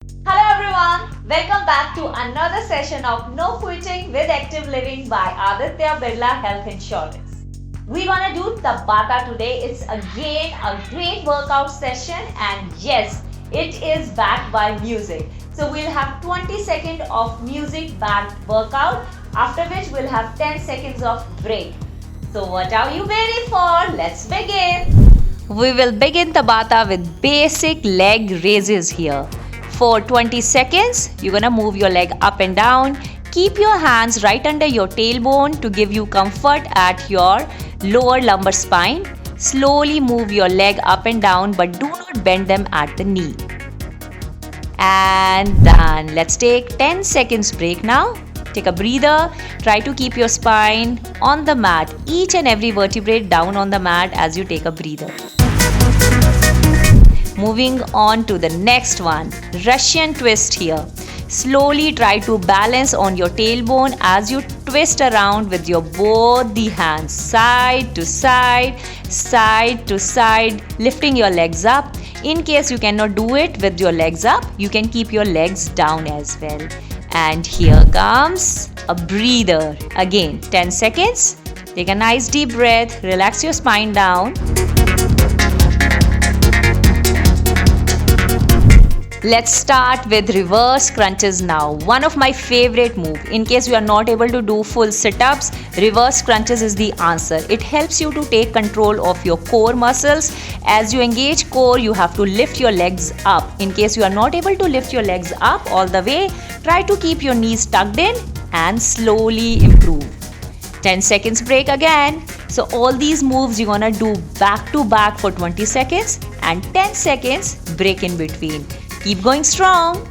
Hello everyone, welcome back to another session of No Quitting with Active Living by Aditya Birla Health Insurance. We're gonna do Tabata today. It's again a great workout session, and yes, it is backed by music. So we'll have 20 seconds of music backed workout, after which we'll have 10 seconds of break. So what are you waiting for? Let's begin. We will begin Tabata with basic leg raises here. For 20 seconds, you're gonna move your leg up and down. Keep your hands right under your tailbone to give you comfort at your lower lumbar spine. Slowly move your leg up and down, but do not bend them at the knee. And done. Let's take 10 seconds break now. Take a breather. Try to keep your spine on the mat, each and every vertebrae down on the mat as you take a breather. Moving on to the next one, Russian twist here. Slowly try to balance on your tailbone as you twist around with your both the hands, side to side, side to side, lifting your legs up. In case you cannot do it with your legs up, you can keep your legs down as well. And here comes a breather. Again, 10 seconds. Take a nice deep breath, relax your spine down. Let's start with reverse crunches now. One of my favorite move. In case you are not able to do full sit-ups, reverse crunches is the answer. It helps you to take control of your core muscles. As you engage core, you have to lift your legs up. In case you are not able to lift your legs up all the way, try to keep your knees tucked in and slowly improve. 10 seconds break again. So all these moves you're gonna do back to back for 20 seconds and 10 seconds break in between. Keep going strong.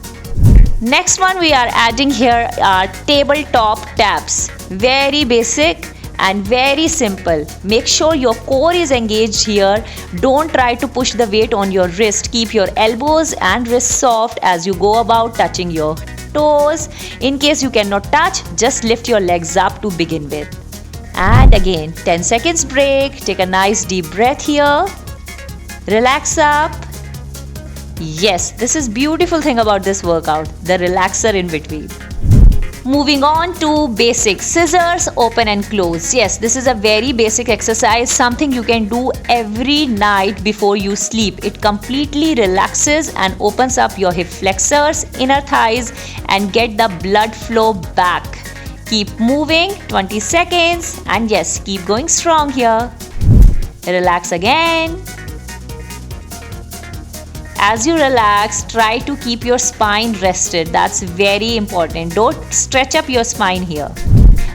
Next one we are adding here are tabletop taps. Very basic and very simple. Make sure your core is engaged here. Don't try to push the weight on your wrist. Keep your elbows and wrists soft as you go about touching your toes. In case you cannot touch, just lift your legs up to begin with. And again, 10 seconds break. Take a nice deep breath here. Relax up. Yes, this is beautiful thing about this workout, the relaxer in between. Moving on to basic scissors, open and close. Yes, this is a very basic exercise, something you can do every night before you sleep. It completely relaxes and opens up your hip flexors, inner thighs, and get the blood flow back. Keep moving, 20 seconds, and yes, keep going strong here. Relax again. As you relax, try to keep your spine rested. That's very important. Don't stretch up your spine here.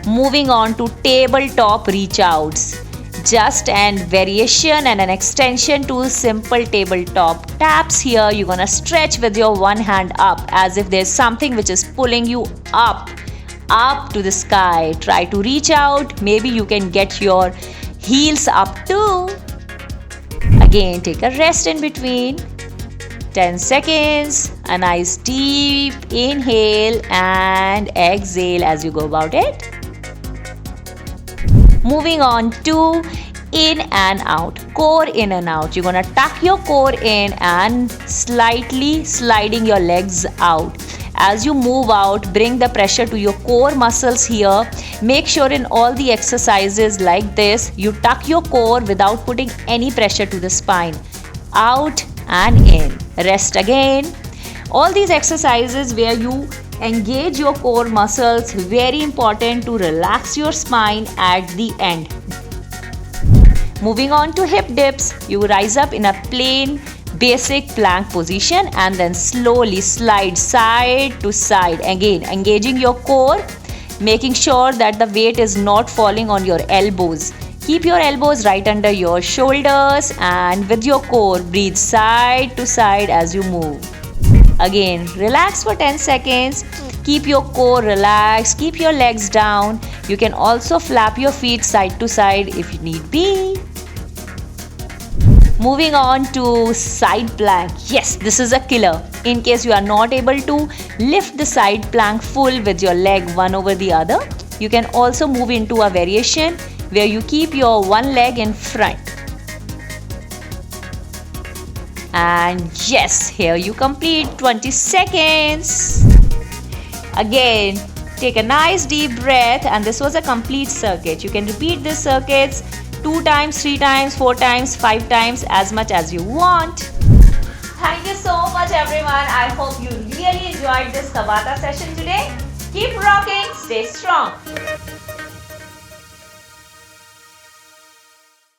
Moving on to tabletop reach outs. Just an variation and an extension to simple tabletop taps here. You're gonna stretch with your one hand up as if there's something which is pulling you up to the sky. Try to reach out. Maybe you can get your heels up too. Again, take a rest in between. 10 seconds, a nice deep inhale and exhale as you go about it. Moving on to in and out, core in and out. You're gonna tuck your core in and slightly sliding your legs out. As you move out, bring the pressure to your core muscles here. Make sure in all the exercises like this, you tuck your core without putting any pressure to the spine. Out and in. Rest again. All these exercises where you engage your core muscles, very important to relax your spine at the end. Moving on to hip dips, you rise up in a plain basic plank position and then slowly slide side to side. Again, engaging your core, making sure that the weight is not falling on your elbows. Keep your elbows right under your shoulders and with your core, breathe side to side as you move. Again, relax for 10 seconds. Keep your core relaxed. Keep your legs down. You can also flap your feet side to side if need be. Moving on to side plank. Yes, this is a killer. In case you are not able to lift the side plank full with your leg one over the other, you can also move into a variation where you keep your one leg in front. And yes, here you complete 20 seconds. Again, take a nice deep breath, and this was a complete circuit. You can repeat this circuits 2 times, 3 times, 4 times, 5 times, as much as you want. Thank you so much everyone. I hope you really enjoyed this Tabata session today. Keep rocking, stay strong.